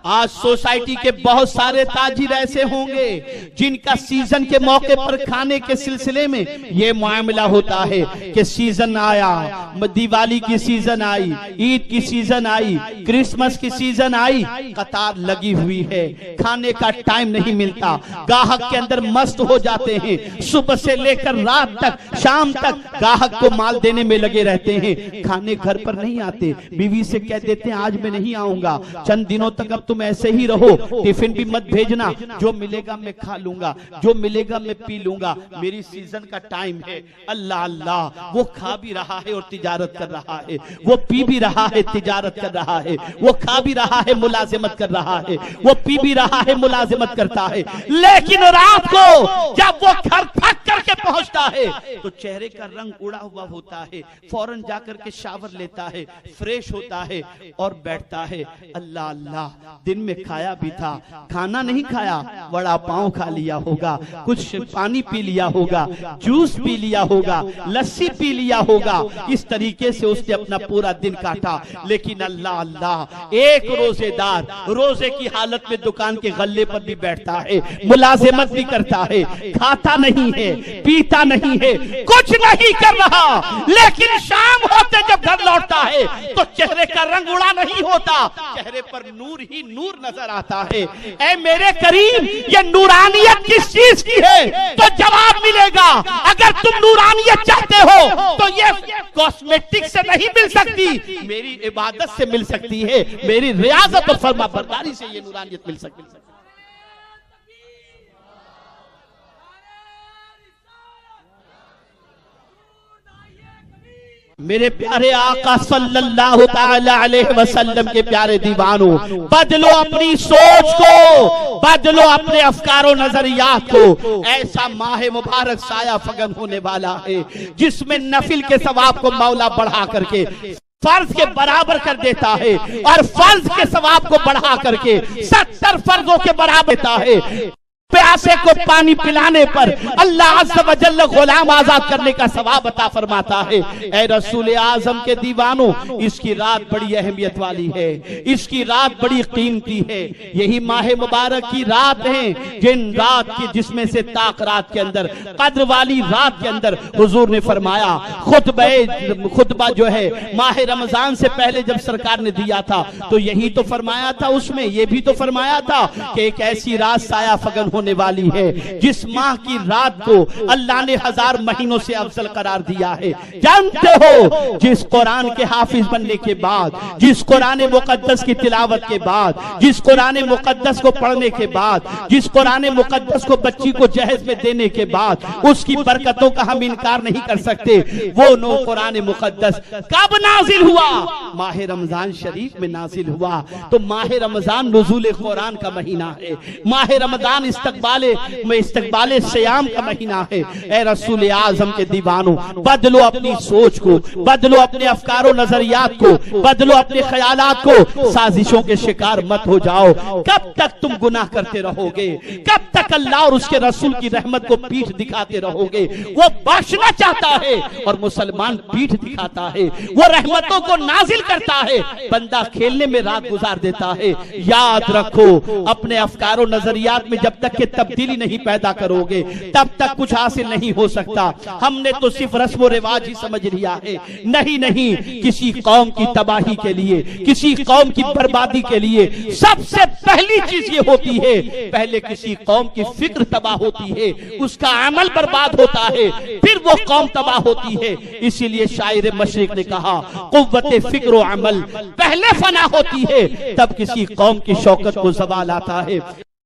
آج سوسائٹی کے بہت سارے تاجر ایسے ہوں گے جن کا سیزن کے موقع پر کھانے کے سلسلے میں یہ معاملہ ہوتا ہے کہ سیزن آیا، دیوالی کی سیزن آئی، عید کی سیزن آئی، کرسمس کی سیزن آئی، قطار لگی ہوئی ہے، کھانے کا ٹائم نہیں ملتا، گاہک کے اندر مست ہو جاتے ہیں، صبح سے لے کر رات تک، شام تک گاہک کو مال دینے میں لگے رہتے ہیں، کھانے گھر پر نہیں آتے، بیوی سے کہہ دیتے ہیں آج میں نہیں آؤں گا، چند دنوں تک اب تم ایسے ہی رہو، ٹیفن بھی مت بھیجنا، جو ملے گا میں کھا لوں گا، جو ملے گا میں پی لوں گا، میری سیزن کا ٹائم ہے۔ اللہ اللہ، وہ کھا بھی رہا ہے اور تجارت کر رہا ہے، وہ پی بھی رہا ہے تجارت کر رہا ہے، وہ کھا بھی رہا ہے ملازمت کر رہا ہے، وہ پی بھی رہا ہے ملازمت کرتا ہے، لیکن رات کو جب وہ گھر تھک کر کے پہنچتا ہے تو چہرے کا رنگ اڑا ہوا ہوتا ہے، فوراً جا کر کے شاور لیتا ہے، فریش ہوتا ہے اور بیٹھتا ہے۔ اللہ اللہ، دن میں کھایا بھی تھا، کھانا نہیں کھایا، وڑا پاؤں کھا لیا ہوگا، کچھ پانی پی لیا ہوگا، جوس پی لیا ہوگا، لسی پی لیا ہوگا، اس طریقے سے اس نے اپنا پورا دن کاٹا۔ لیکن اللہ اللہ، ایک روزے دار روزے کی حالت میں دکان کے غلے پر بھی بیٹھتا ہے، ملازمت بھی کرتا ہے، کھاتا نہیں ہے، پیتا نہیں ہے، کچھ نہیں کر رہا، لیکن شام ہوتے جب گھر لوٹتا ہے تو چہرے کا رنگ اڑا نہیں ہوتا، چہرے پر نور ہی نور نظر آتا ہے۔ اے میرے کریم، یہ نورانیت کس چیز کی ہے؟ تو جواب ملے گا، اگر تم نورانیت چاہتے ہو تو یہ کاسمیٹک سے نہیں مل سکتی، میری عبادت سے مل سکتی ہے، میری ریاضت اور فرما برداری سے یہ نورانیت مل سکتی ہے۔ میرے پیارے آقا صلی اللہ تعالی علیہ وسلم کے پیارے دیوانوں، بدلو اپنی سوچ کو، بدلو اپنے افکار و نظریات کو۔ ایسا ماہ مبارک سایہ فگن ہونے والا ہے جس میں نفل کے ثواب کو مولا بڑھا کر کے فرض کے برابر کر دیتا ہے، اور فرض کے ثواب کو بڑھا کر کے 70 فرضوں کے برابر دیتا ہے۔ پیاسے کو پانی پلانے پر اللہ عز و جل غلام آزاد کرنے کا ثواب عطا فرماتا ہے۔ اے رسول اعظم کے دیوانوں، اس کی رات بڑی اہمیت والی ہے، اس کی رات بڑی قیمتی ہے۔ یہی ماہ مبارک کی رات ہیں جن رات کی جس میں سے طاق رات کے اندر، قدر والی رات کے اندر حضور نے فرمایا، خطبہ جو ہے ماہ رمضان سے پہلے جب سرکار نے دیا تھا تو یہی تو فرمایا تھا، اس میں یہ بھی تو فرمایا تھا کہ ایک ایسی رات سایہ فگن ہونے والی ہے جس ماہ کی رات کو اللہ نے 1000 مہینوں سے افضل قرار دیا ہے۔ جانتے ہو، جس قرآن کے حافظ بننے کے بعد، جس قرآن مقدس کی تلاوت کے بعد، جس قرآن مقدس کو پڑھنے کے بعد، جس قرآن مقدس کو بچی کو جہیز میں دینے کے بعد اس کی برکتوں کا ہم انکار نہیں کر سکتے، وہ نو قرآن مقدس کب نازل ہوا؟ ماہ رمضان شریف میں نازل ہوا۔ تو ماہ رمضان نزول قرآن کا مہینہ ہے، ماہ رمضان استقبال سیام کا مہینہ ہے۔ اے رسول اعظم کے دیوانوں، بدلو اپنی سوچ کو، بدلو اپنے افکار و نظریات کو، بدلو اپنے خیالات کو، سازشوں کے شکار مت ہو جاؤ۔ کب تک تم گناہ کرتے رہو گے؟ کب تک اللہ اور اس کے رسول کی رحمت کو پیٹھ دکھاتے رہو گے؟ وہ بخشنا چاہتا ہے اور مسلمان پیٹھ دکھاتا ہے، وہ رحمتوں کو نازل کرتا ہے، بندہ کھیلنے میں رات گزار دیتا ہے۔ یاد رکھو، اپنے افکار و نظریات میں جب تک کہ تبدیلی نہیں پیدا کرو گے تب تک کچھ حاصل نہیں ہو سکتا۔ ہم نے تو صرف رسم و رواج ہی سمجھ لیا ہے، نہیں، کسی قوم کی تباہی کے لیے، کسی قوم کی بربادی کے لیے سب سے پہلی چیز یہ ہوتی ہے، پہلے کسی قوم کی فکر تباہ ہوتی ہے، اس کا عمل برباد ہوتا ہے، پھر وہ قوم تباہ ہوتی ہے۔ اسی لیے شاعر مشرق نے کہا، قوت فکر و عمل پہلے فنا ہوتی ہے، تب کسی قوم کی شوکت کو زوال آتا ہے۔